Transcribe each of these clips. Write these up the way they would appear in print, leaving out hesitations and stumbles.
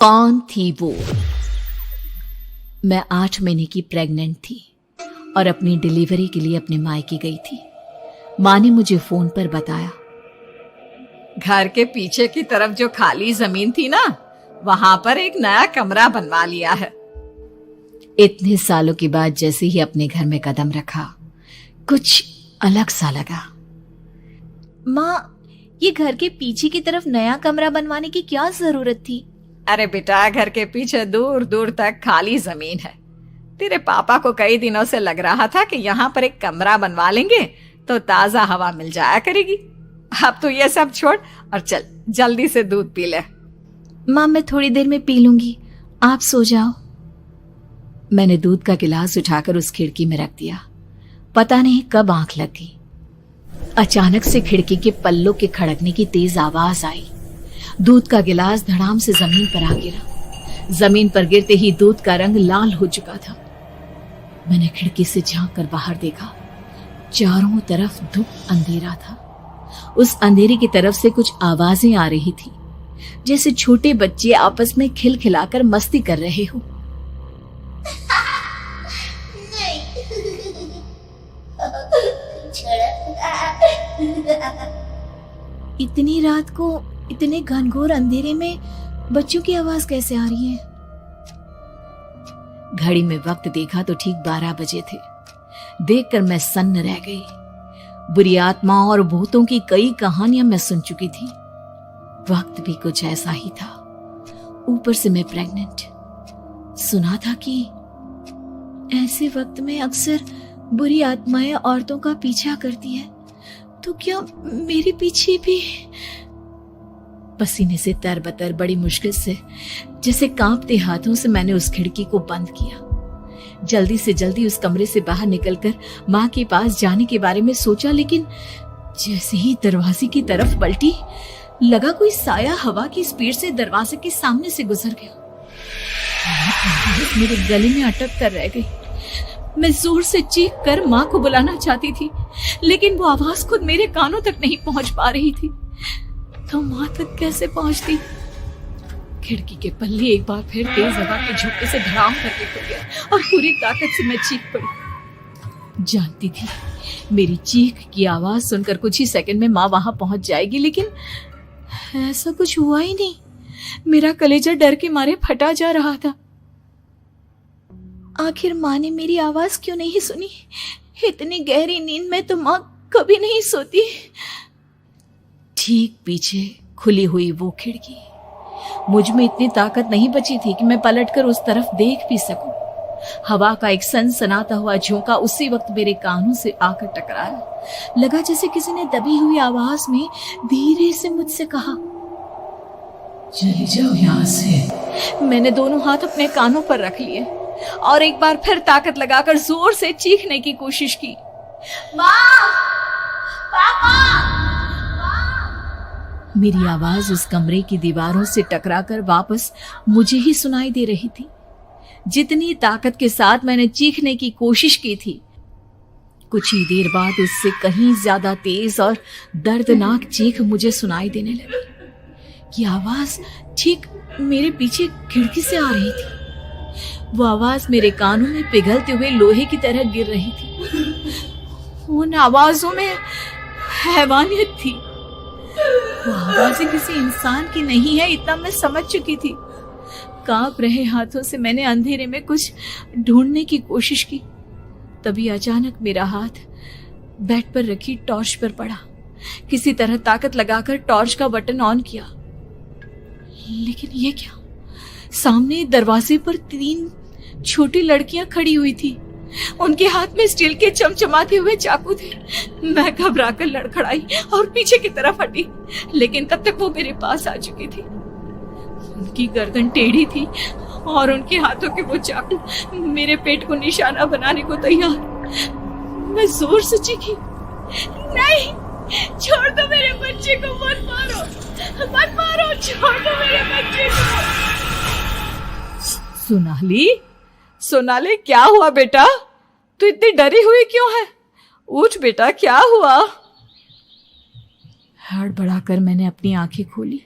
कौन थी वो? मैं 8 महीने की प्रेग्नेंट थी और अपनी डिलीवरी के लिए अपने मायके गई थी। माँ ने मुझे फोन पर बताया, घर के पीछे की तरफ जो खाली जमीन थी ना, वहां पर एक नया कमरा बनवा लिया है। इतने सालों के बाद जैसे ही अपने घर में कदम रखा, कुछ अलग सा लगा। माँ, ये घर के पीछे की तरफ नया कमरा बनवाने की क्या जरूरत थी? अरे बेटा, घर के पीछे दूर दूर तक खाली जमीन है। तेरे पापा को कई दिनों से लग रहा था कि यहाँ पर एक कमरा बनवा लेंगे तो ताजा हवा मिल जाया करेगी। अब तो ये सब छोड़ और चल जल्दी से दूध पी ले। माँ, मैं थोड़ी देर में पी लूंगी, आप सो जाओ। मैंने दूध का गिलास उठाकर उस खिड़की में रख दिया। पता नहीं कब आंख लग गई। अचानक से खिड़की के पल्लों के खड़कने की तेज आवाज आई। दूध का गिलास धड़ाम से जमीन पर आ गिरा। जमीन पर गिरते ही दूध का रंग लाल हो चुका था। मैंने खिड़की से झांक कर बाहर देखा। चारों तरफ धूप अंधेरा था। उस अंधेरे की तरफ से कुछ आवाजें आ रही थी, जैसे छोटे बच्चे आपस में खिलखिलाकर मस्ती कर रहे हो। इतनी रात को इतने घनघोर अंधेरे में बच्चों की आवाज कैसे आ रही है? घड़ी में वक्त देखा तो ठीक 12 बजे थे। देखकर मैं सन्न रह गई। बुरी आत्माओं और भूतों की कई कहानियां मैं सुन चुकी थी। वक्त भी कुछ ऐसा ही था। ऊपर से मैं प्रेग्नेंट। सुना था कि ऐसे वक्त में अक्सर बुरी आत्माएं औरतों का पीछा करती है, तो क्या मेरे पीछे भी? पसीने से तरबतर बड़ी मुश्किल से, जैसे कांपते हाथों से मैंने उस खिड़की को बंद किया। जल्दी से जल्दी उस कमरे से बाहर निकलकर माँ के पास जाने के बारे में सोचा, लेकिन जैसे ही दरवाजे की तरफ पलटी, लगा कोई साया हवा की स्पीड से दरवाजे के सामने से गुजर गया। मेरे गले में अटक कर रह गई। मैं जोर से चीख कर माँ को बुलाना चाहती थी, लेकिन वो आवाज खुद मेरे कानों तक नहीं पहुंच पा रही थी। तो माँ तक कैसे पहुंचती? खिड़की के पल्ले एक बार फिर तेज हवा के झोंके से धड़ाम करके खुल गया और पूरी ताकत से मैं चीख पड़ी। जानती थी मेरी चीख की आवाज सुनकर कुछ ही सेकंड में माँ वहां पहुंच जाएगी, लेकिन ऐसा कुछ हुआ ही नहीं। मेरा कलेजा डर के मारे फटा जा रहा था। आखिर माँ ने मेरी आवाज क्यों नहीं सुनी? इतनी गहरी नींद में तो माँ कभी नहीं सोती। ठीक पीछे खुली हुई वो खिड़की। मुझ में इतनी ताकत नहीं बची थी कि मैं पलटकर उस तरफ देख भी सकूं। हवा का एक सनसनाता हुआ झोंका उसी वक्त मेरे कानों से आकर टकराया। लगा जैसे किसी ने दबी हुई आवाज में धीरे से मुझसे कहा, चली जाओ यहां से। मैंने दोनों हाथ अपने कानों पर रख लिए और एक बार फिर ताकत लगाकर जोर से चीखने की कोशिश की। माँ! पापा! मेरी आवाज उस कमरे की दीवारों से टकराकर वापस मुझे ही सुनाई दे रही थी। जितनी ताकत के साथ मैंने चीखने की कोशिश की थी, कुछ ही देर बाद उससे कहीं ज्यादा तेज और दर्दनाक चीख मुझे सुनाई देने लगी। ये आवाज ठीक मेरे पीछे खिड़की से आ रही थी। वो आवाज मेरे कानों में पिघलते हुए लोहे की तरह गिर रही थी। उन आवाजों में हैवानियत थी। वो आवाजें किसी इंसान की नहीं है, इतना मैं समझ चुकी थी। कांप रहे हाथों से मैंने अंधेरे में कुछ ढूंढने की कोशिश की। तभी अचानक मेरा हाथ बेड पर रखी टॉर्च पर पड़ा। किसी तरह ताकत लगाकर टॉर्च का बटन ऑन किया, लेकिन ये क्या? सामने दरवाजे पर 3 छोटी लड़कियां खड़ी हुई थी। उनके हाथ में स्टील के चमचमाते हुए चाकू थे। मैं घबराकर लड़खड़ाई और पीछे की तरफ हटी, लेकिन तब तक वो मेरे पास आ चुकी थी। उनकी गर्दन टेढ़ी थी और उनके हाथों के वो चाकू मेरे पेट को निशाना बनाने को तैयार। मैं जोर से चीखी, नहीं, छोड़ दो मेरे बच्चे को, मत मारो, मत मारो, छोड़ दो मेरे बच्चे को। सोनाली, क्या हुआ बेटा? तू इतनी डरी हुई क्यों है? उठ बेटा, क्या हुआ? हड़बड़ाकर मैंने अपनी आंखें खोली।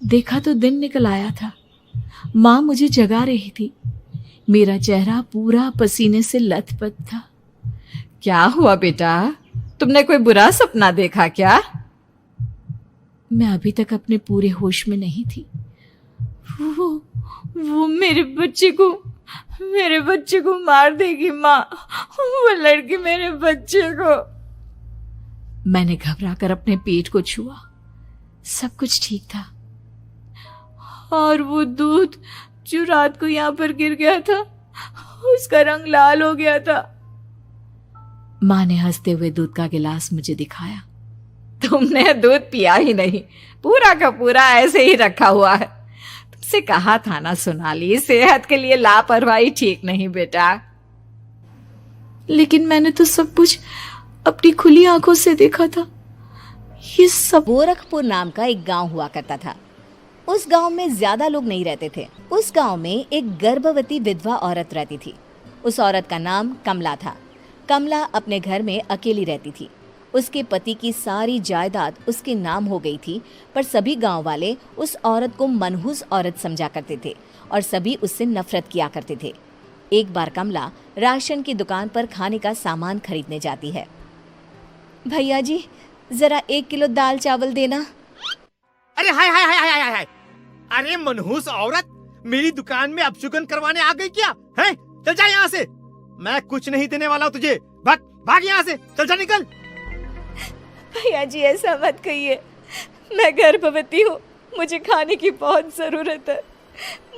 देखा तो दिन निकल आया था। माँ मुझे जगा रही थी। मेरा चेहरा पूरा पसीने से लथपथ था। क्या हुआ बेटा, तुमने कोई बुरा सपना देखा क्या? मैं अभी तक अपने पूरे होश में नहीं थी। वो मेरे बच्चे को मार देगी माँ। वो लड़की मेरे बच्चे को। मैंने घबरा कर अपने पेट को छुआ। सब कुछ ठीक था। और वो दूध जो रात को यहाँ पर गिर गया था, उसका रंग लाल हो गया था। माँ ने हंसते हुए दूध का गिलास मुझे दिखाया। तुमने दूध पिया ही नहीं, पूरा का पूरा ऐसे ही रखा हुआ है। तुमसे कहा था ना सोनाली, सेहत के लिए लापरवाही ठीक नहीं बेटा। लेकिन मैंने तो सब कुछ अपनी खुली आंखों से देखा था। ये सब गोरखपुर नाम का एक गांव हुआ करता था। उस गांव में ज्यादा लोग नहीं रहते थे। उस गांव में एक गर्भवती विधवा औरत रहती थी। उस औरत का नाम कमला था। कमला अपने घर में अकेली रहती थी। उसके पति की सारी जायदाद उसके नाम हो गई थी, पर सभी गांव वाले उस औरत को मनहूस औरत समझा करते थे और सभी उससे नफरत किया करते थे। एक बार कमला राशन की दुकान पर खाने का सामान खरीदने जाती है। भैया जी, जरा 1 किलो दाल चावल देना। अरे हाय हाय हाय हाय हाय हाय, अरे मनहूस औरत, मेरी दुकान में अपशुगन करवाने आ गई क्या? हैं? चल जा यहाँ से, मैं कुछ नहीं देने वाला हूँ तुझे। भाग भाग यहाँ से, चल जा, निकल। भैया जी ऐसा मत कहिए, मैं गर्भवती हूँ, मुझे खाने की बहुत जरूरत है,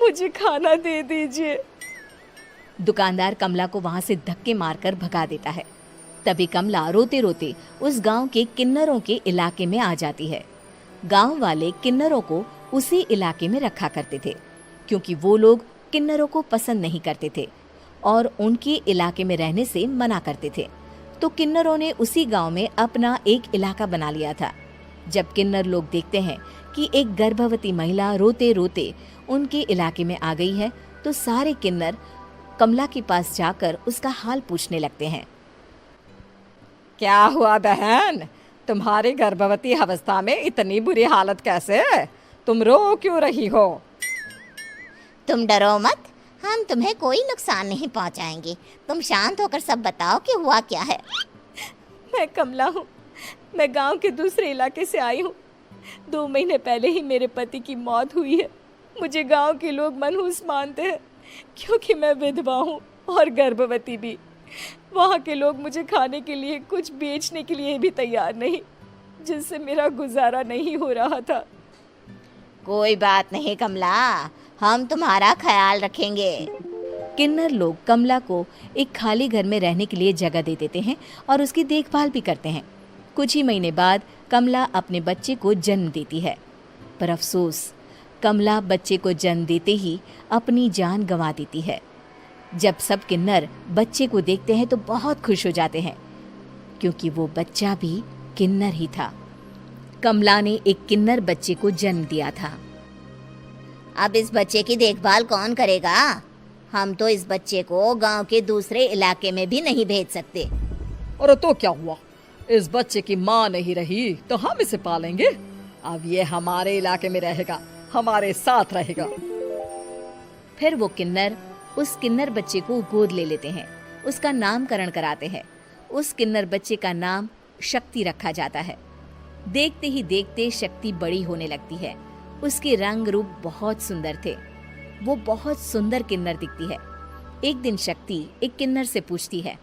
मुझे खाना दे दीजिए। दुकानदार कमला को वहां से धक्के मारकर भगा देता है। तभी कमला रोते रोते उस गांव के किन्नरों के इलाके में आ जाती है। गांव वाले किन्नरों को उसी इलाके में रखा करते थे, क्योंकि वो लोग किन्नरों को पसंद नहीं करते थे और उनके इलाके में रहने से मना करते थे। तो किन्नरों ने उसी गांव में अपना एक इलाका बना लिया था। जब किन्नर लोग देखते हैं कि एक गर्भवती महिला रोते रोते उनके इलाके में आ गई है, तो सारे किन्नर कमला के पास जाकर उसका हाल पूछने लगते हैं। क्या हुआ बहन, तुम्हारी गर्भवती अवस्था में इतनी बुरी हालत कैसे है? तुम रो क्यों रही हो? तुम डरो मत, हम तुम्हें कोई नुकसान नहीं पहुंचाएंगे। तुम शांत होकर सब बताओ कि हुआ क्या है। मैं कमला हूँ, मैं गांव के दूसरे इलाके से आई हूँ। 2 महीने पहले ही मेरे पति की मौत हुई है। मुझे गांव के लोग मनहूस मानते हैं, क्योंकि मैं विधवा हूँ और गर्भवती भी। वहाँ के लोग मुझे खाने के लिए कुछ बेचने के लिए भी तैयार नहीं, जिससे मेरा गुजारा नहीं हो रहा था। कोई बात नहीं कमला, हम तुम्हारा ख्याल रखेंगे। किन्नर लोग कमला को एक खाली घर में रहने के लिए जगह दे देते हैं और उसकी देखभाल भी करते हैं। कुछ ही महीने बाद कमला अपने बच्चे को जन्म देती है, पर अफसोस, कमला बच्चे को जन्म देते ही अपनी जान गंवा देती है। जब सब किन्नर बच्चे को देखते हैं तो बहुत खुश हो जाते हैं, क्योंकि वो बच्चा भी किन्नर ही था। कमला ने एक किन्नर बच्चे को जन्म दिया था। अब इस बच्चे की देखभाल कौन करेगा? हम तो इस बच्चे को गांव के दूसरे इलाके में भी नहीं भेज सकते। और तो क्या हुआ, इस बच्चे की माँ नहीं रही तो हम इसे पालेंगे। अब ये हमारे इलाके में रहेगा, हमारे साथ रहेगा। फिर वो किन्नर उस किन्नर बच्चे को गोद ले लेते हैं, उसका नामकरण कराते हैं। उस किन्नर बच्चे का नाम शक्ति रखा जाता है। देखते ही देखते शक्ति बड़ी होने लगती है। उसके रंग रूप बहुत सुंदर थे। वो बहुत सुंदर किन्नर दिखती है। एक दिन शक्ति एक किन्नर से पूछती है,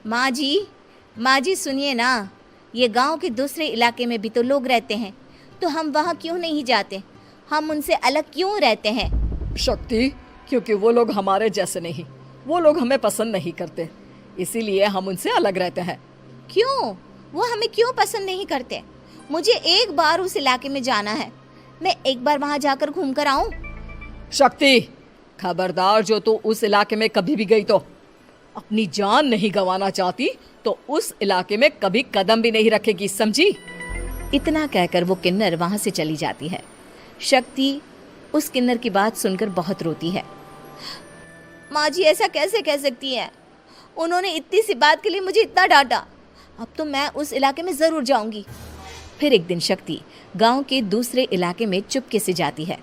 माँ जी सुनिए ना, ये गांव के दूसरे इलाके में भी तो लोग रहते हैं, तो हम वहाँ क्यों नहीं जाते? हम उनसे अलग क्यों रहते हैं? शक्ति, क्योंकि वो लोग हमारे जैसे नहीं, वो लोग हमें पसंद नहीं करते, इसीलिए हम उनसे अलग रहते हैं। क्यों? वो हमें क्यों पसंद नहीं करते? मुझे एक बार उस इलाके में जाना है, मैं एक बार वहाँ जाकर घूम कर आऊँ। शक्ति, खबरदार, जो तू उस इलाके में कभी भी गई तो अपनी जान नहीं गंवाना चाहती तो उस इलाके में कभी कदम भी नहीं रखेगी, समझी? इतना कहकर वो किन्नर वहां से चली जाती है। शक्ति उस किन्नर की बात सुनकर बहुत रोती है। माँ जी ऐसा कैसे कह सकती हैं? उन्होंने इतनी सी बात के लिए मुझे इतना डांटा। अब तो मैं उस इलाके में जरूर जाऊंगी। फिर एक दिन शक्ति गांव के दूसरे इलाके में चुपके से जाती है।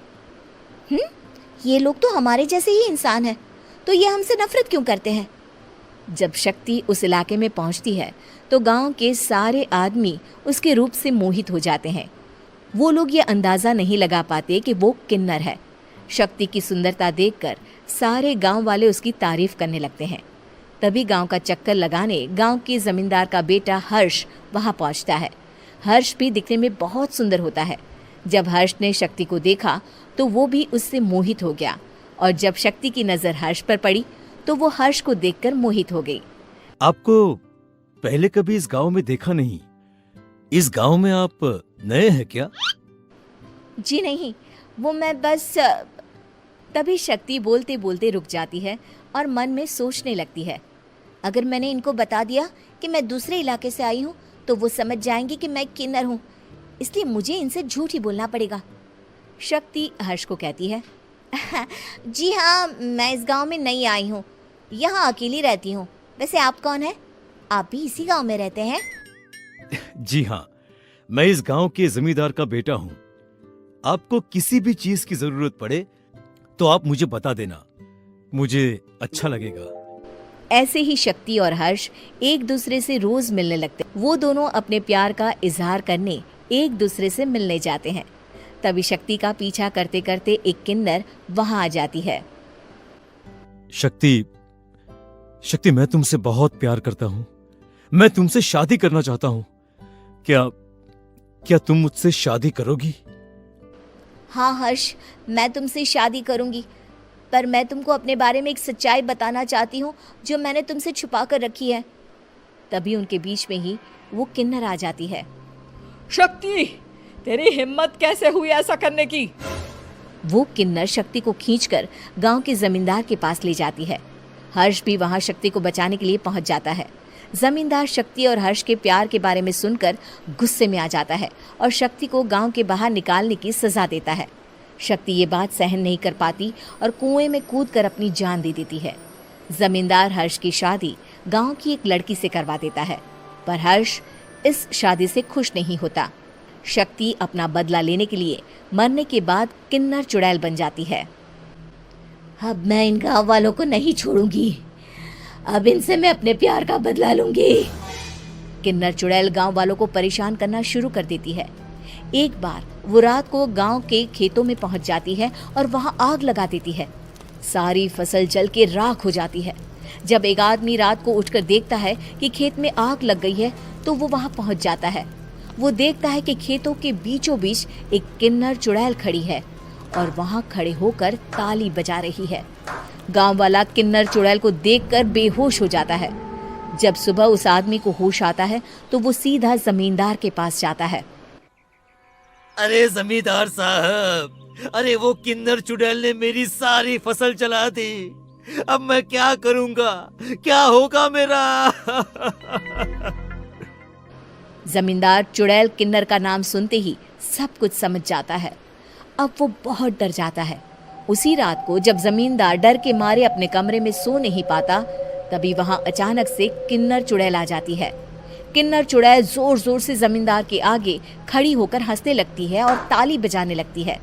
ये लोग तो हमारे जैसे ही इंसान हैं, तो ये हमसे नफरत क्यों करते हैं? जब शक्ति उस इलाके में पहुंचती है तो गांव के सारे आदमी उसके रूप से मोहित हो जाते हैं। वो लोग ये अंदाज़ा नहीं लगा पाते कि वो किन्नर है। शक्ति की सुंदरता देखकर सारे गांव वाले उसकी तारीफ करने लगते हैं। तभी गांव का चक्कर लगाने गांव के जमींदार का बेटा हर्ष वहां पहुंचता है। हर्ष भी दिखने में बहुत सुंदर होता है। जब हर्ष ने शक्ति को देखा तो वो भी उससे मोहित हो गया, और जब शक्ति की नज़र हर्ष पर पड़ी तो वो हर्ष को देखकर मोहित हो गई। आपको पहले कभी इस गांव में देखा नहीं। इस गांव में आप नए हैं क्या? जी नहीं, वो मैं बस तभी शक्ति बोलते बोलते रुक जाती है और मन में सोचने लगती है। अगर मैंने इनको बता दिया कि मैं दूसरे इलाके से आई हूँ तो वो समझ जाएंगे कि मैं किन्नर हूँ, इसलिए मुझे इनसे झूठ ही बोलना पड़ेगा। शक्ति हर्ष को कहती है, जी हाँ, मैं इस गांव में नई आई हूँ, यहाँ अकेली रहती हूँ। वैसे आप कौन है? आप भी इसी गांव में रहते हैं? जी हाँ, मैं इस गांव के जमींदार का बेटा हूँ। आपको किसी भी चीज की जरूरत पड़े तो आप मुझे बता देना, मुझे अच्छा लगेगा। ऐसे ही शक्ति और हर्ष एक दूसरे से रोज मिलने लगते। वो दोनों अपने प्यार का इजहार करने एक दूसरे से मिलने जाते हैं। तभी शक्ति का पीछा करते करते एक किन्नर वहां आ जाती है। शक्ति, मैं तुमसे बहुत प्यार करता हूँ। मैं तुमसे शादी करना चाहता हूँ। क्या तुम मुझसे शादी करोगी? हाँ हर्ष, मैं तुमसे शादी करूंगी, पर मैं तुमको अपने बारे में एक सच्चाई बताना चाहती हूँ जो मैंने तुमसे छुपा कर रखी है। तभी उनके बीच में ही वो किन्नर आ जाती है। शक्ति, तेरी हिम्मत कैसे हुई ऐसा करने की? वो किन्नर शक्ति को खींचकर गांव के जमींदार के पास ले जाती है। हर्ष भी वहां शक्ति को बचाने के लिए पहुंच जाता है। जमींदार शक्ति और हर्ष के प्यार के बारे में सुनकर गुस्से में आ जाता है और शक्ति को गांव के बाहर निकालने की सजा देता है। शक्ति ये बात सहन नहीं कर पाती और कुएं में कूदकर अपनी जान दे देती है। जमींदार हर्ष की शादी गांव की एक लड़की से करवा देता है, पर हर्ष इस शादी से खुश नहीं होता। शक्ति अपना बदला लेने के लिए मरने के बाद किन्नर चुड़ैल बन जाती है। अब मैं इन गांव वालों को नहीं छोड़ूंगी, अब इनसे मैं अपने प्यार का बदला लूंगी। किन्नर चुड़ैल गांव वालों को परेशान करना शुरू कर देती है। एक बार वो रात को गांव के खेतों में पहुंच जाती है और वहां आग लगा देती है। सारी फसल जल के राख हो जाती है। जब एक आदमी रात को उठकर देखता है कि खेत में आग लग गई है तो वो वहां पहुंच जाता है। वो देखता है कि खेतों के बीचों बीच एक किन्नर चुड़ैल खड़ी है और वहां खड़े होकर ताली बजा रही है। गांव वाला किन्नर चुड़ैल को देखकर बेहोश हो जाता है। जब सुबह उस आदमी को होश आता है तो वो सीधा जमींदार के पास जाता है। अरे जमींदार साहब, अरे वो किन्नर चुड़ैल ने मेरी सारी फसल जला दी। अब मैं क्या करूंगा? क्या होगा मेरा? जमींदार चुड़ैल किन्नर का नाम सुनते ही सब कुछ समझ जाता है। अब वो बहुत डर जाता है। उसी रात को जब जमींदार डर के मारे अपने कमरे में सो नहीं पाता, तभी वहां अचानक से किन्नर चुड़ैल आ जाती है। किन्नर चुड़ैल जोर जोर से जमींदार के आगे खड़ी होकर हंसने लगती है और ताली बजाने लगती है।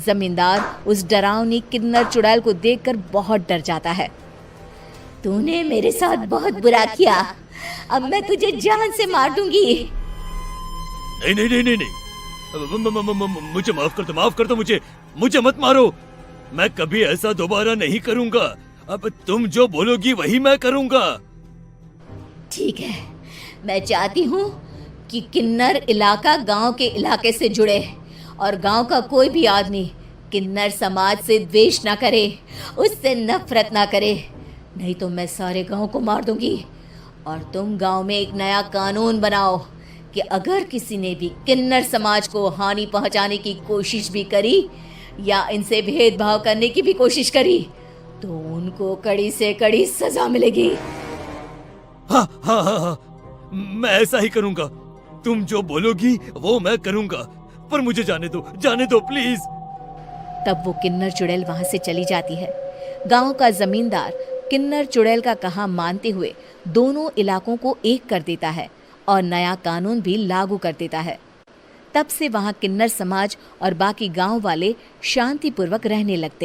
जमींदार उस डरावनी किन्नर चुड़ैल को देखकर बहुत डर जाता है। तूने मेरे साथ बहुत बुरा किया, अब मैं तुझे जान से मार दूंगी। नहीं नहीं नहीं नहीं नहीं, मुझे माफ कर दो, मुझे मत मारो। मैं कभी ऐसा दोबारा नहीं करूंगा। अब तुम जो बोलोगी वही मैं करूंगा। ठीक है, मैं चाहती हूँ कि किन्नर इलाका गांव के इलाके से जुड़े और गांव का कोई भी आदमी किन्नर समाज से द्वेष ना करे, उससे नफरत ना करे, नहीं तो मैं सारे गांव को मार दूंगी। और तुम गांव में एक नया कानून बनाओ कि अगर किसी ने भी किन्नर समाज को हानि पहुंचाने की कोशिश भी करी या इनसे भेदभाव करने की भी कोशिश करी तो उनको कड़ी से कड़ी सजा मिलेगी। हाँ हाँ हाँ हाँ, मैं ऐसा ही करूंगा। तुम जो बोलोगी वो मैं करूंगा, पर मुझे जाने दो प्लीज। तब वो किन्नर चुड़ैल वहां से चली जाती है। गांव का जमींदार किन्नर चुड़ैल का कहा मानते हुए दोनों इलाकों को एक कर देता है और नया कानून भी लागू कर देता है। तब से वहां किन्नर समाज और बाकी गांव वाले शांतिपूर्वक रहने लगते हैं।